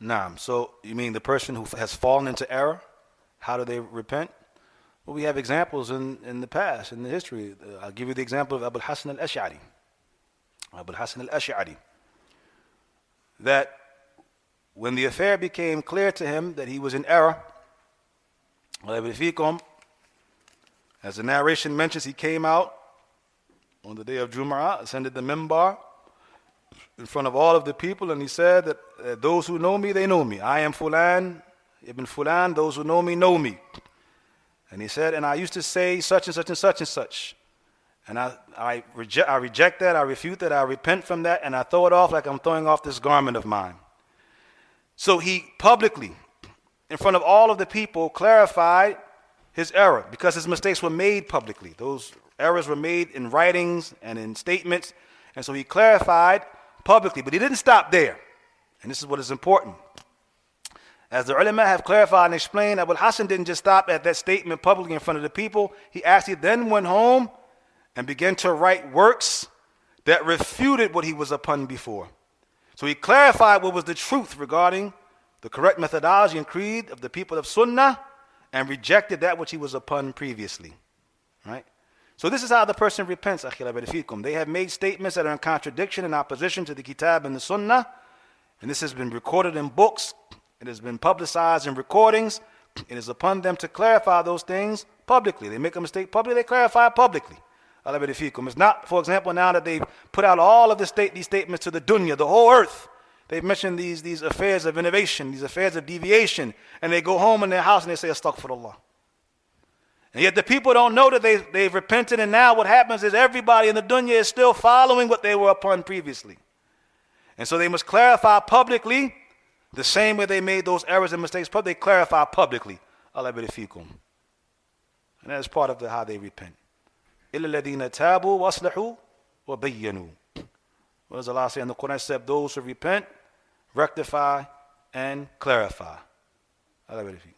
Naam. So you mean the person who has fallen into error? How do they repent? Well, we have examples in the past, in the history. I'll give you the example of Abul-Hasan al-Ash'ari. Abul-Hasan al-Ash'ari. That when the affair became clear to him that he was in error, as the narration mentions, he came out on the day of Jum'ah, ascended the mimbar in front of all of the people, and he said that those who know me, they know me. I am Fulan, Ibn Fulan, those who know me. And he said, and I used to say such and such and such and such. And I reject that, I refute that, I repent from that, and I throw it off like I'm throwing off this garment of mine. So he publicly, in front of all of the people, clarified his error because his mistakes were made publicly. Those errors were made in writings and in statements. And so he clarified publicly, but he didn't stop there. And this is what is important. As the ulama have clarified and explained, Abul-Hasan didn't just stop at that statement publicly in front of the people. He actually then went home and began to write works that refuted what he was upon before. So he clarified what was the truth regarding the correct methodology and creed of the people of Sunnah and rejected that which he was upon previously. Right? So this is how the person repents, akhila barifikum. They have made statements that are in contradiction and opposition to the Kitab and the Sunnah, and this has been recorded in books, it has been publicized in recordings. It is upon them to clarify those things publicly. They make a mistake publicly, they clarify it publicly. It's not, for example, now that they've put out all of these statements to the dunya, the whole earth. They've mentioned these affairs of innovation, these affairs of deviation, and they go home in their house and they say, Astaghfirullah. And yet the people don't know that they've repented, and now what happens is everybody in the dunya is still following what they were upon previously. And so they must clarify publicly, the same way they made those errors and mistakes publicly, they clarify publicly. Allah barifikum. And that is part of how they repent. إِلَّا الَّذِينَ تَابُوا وَأَصْلَحُوا وَبَيَّنُوا. What does Allah say in the Quran? Except those who repent, rectify, and clarify. Allah barifikum.